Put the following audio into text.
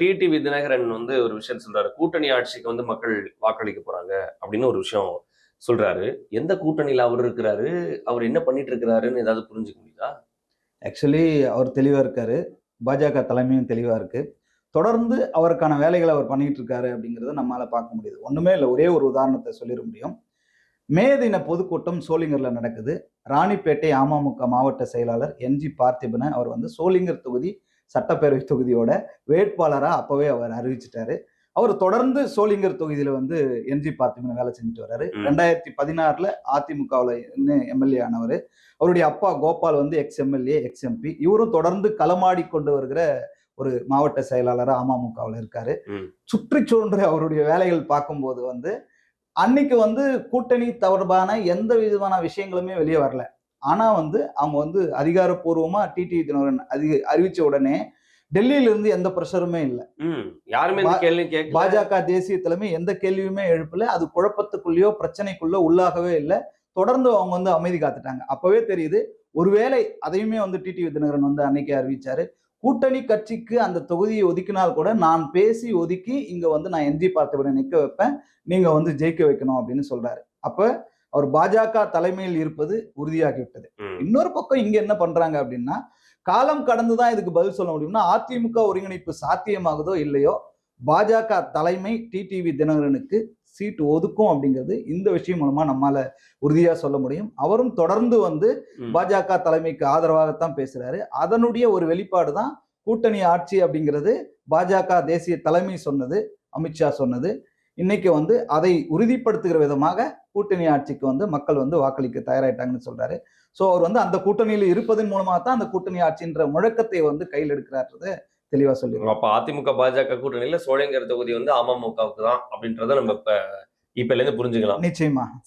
TTV Dinakaran வந்து ஒரு விஷயம் சொல்றாரு. கூட்டணி ஆட்சிக்கு வந்து மக்கள் வாக்களிக்க போறாங்க அப்படின்னு ஒரு விஷயம் சொல்றாரு. எந்த கூட்டணியில அவர் இருக்கிறாரு? அவர் என்ன பண்ணிட்டு இருக்கிறாருன்னு ஏதாவது புரிஞ்சுக்க முடியுதா? ஆக்சுவலி அவர் தெளிவா இருக்காரு. பாஜக தலைமையும் தெளிவா இருக்கு. தொடர்ந்து அவருக்கான வேலைகள அவர் பண்ணிட்டு இருக்காரு அப்படிங்கிறத நம்மால பார்க்க முடியுது. ஒண்ணுமே இல்ல. ஒரே ஒரு உதாரணத்த சொல்லிற முடியும். மே தின பொதுக்கூட்டம் சோளிங்கர்ல நடக்குது. ராணிப்பேட்டை அமமுக மாவட்ட செயலாளர் என்ஜி பார்த்திபன அவர் வந்து சோளிங்கர் தொகுதி சட்டப்பேரவை தொகுதியோட வேட்பாளரா அப்பவே அவர் அறிவிச்சுட்டாரு. அவர் தொடர்ந்து சோளிங்கர் தொகுதியில வந்து என்ஜி பார்த்திபன் வேலை செஞ்சுட்டு வர்றாரு. 2016ல அதிமுகவுல எம்எல்ஏ ஆனவரு. அவருடைய அப்பா கோபால் வந்து எக்ஸ் எம்எல்ஏ, எக்ஸ் எம்பி. இவரும் தொடர்ந்து களமாடி கொண்டு வருகிற ஒரு மாவட்ட செயலாளரா அமமுகவுல இருக்காரு. சுற்றி சூழ்ந்து அவருடைய வேலைகள் பார்க்கும்போது வந்து அன்னைக்கு வந்து கூட்டணி தொடர்பான எந்த விதமான விஷயங்களுமே வெளியே வரல. ஆனா வந்து அவங்க வந்து அதிகாரப்பூர்வமா டிடிவி தினகரன் அறிவிச்ச உடனே டெல்லியில இருந்து எந்த பிரஷருமே இல்ல. யாருமே இந்த கேள்வி கேட்கல. பாஜக தேசிய தலைமை எந்த கேள்வியுமே எழுப்பல. அது குழப்பத்துக்குள்ளேயோ பிரச்சனைக்குள்ள உள்ளாகவே இல்ல. தொடர்ந்து அவங்க வந்து அமைதி காத்துட்டாங்க. அப்பவே தெரியுது. ஒருவேளை அதையுமே வந்து டிடிவி தினகரன் வந்து அன்னைக்கே அறிவிச்சாரு. கூட்டணி கட்சிக்கு அந்த தொகுதியை ஒதுக்கினால் கூட நான் பேசி ஒதுக்கி இங்க வந்து நான் என்ஜி பார்த்திபனை நிக்க வைப்பேன். நீங்க வந்து ஜெயிக்க வைக்கணும் அப்படின்னு சொல்றாரு. அப்ப அவர் பாஜக தலைமையில் இருப்பது உறுதியாகிவிட்டது. இன்னொரு பக்கம் இங்க என்ன பண்றாங்க அப்படின்னா, காலம் கடந்துதான் இதுக்கு பதில் சொல்ல முடியும்னா, அதிமுக ஒருங்கிணைப்பு சாத்தியமாகுதோ இல்லையோ, பாஜக தலைமை டிடிவி தினகரனுக்கு சீட் ஒதுக்கும் அப்படிங்கிறது இந்த விஷயம் மூலமா நம்மால உறுதியா சொல்ல முடியும். அவரும் தொடர்ந்து வந்து பாஜக தலைமைக்கு ஆதரவாகத்தான் பேசுறாரு. அதனுடைய ஒரு வெளிப்பாடு தான் கூட்டணி ஆட்சி அப்படிங்கிறது. பாஜக தேசிய தலைமை சொன்னது, அமித்ஷா சொன்னது. இன்னைக்கு வந்து அதை உறுதிப்படுத்துகிற விதமாக கூட்டணி ஆட்சிக்கு வந்து மக்கள் வந்து வாக்களிக்க தயாராயிட்டாங்கன்னு சொல்றாரு. சோ அவர் வந்து அந்த கூட்டணியில இருப்பதன் மூலமா தான் அந்த கூட்டணி ஆட்சின்ற முழக்கத்தை வந்து கையில் எடுக்கிறார்ன்றத தெளிவா சொல்லிடுவோம். அப்ப அதிமுக பாஜக கூட்டணியில சோளிங்கர் தொகுதி வந்து அமமுகவுக்கு தான் அப்படின்றத நம்ம இப்ப இருந்து புரிஞ்சுக்கலாம். நிச்சயமா.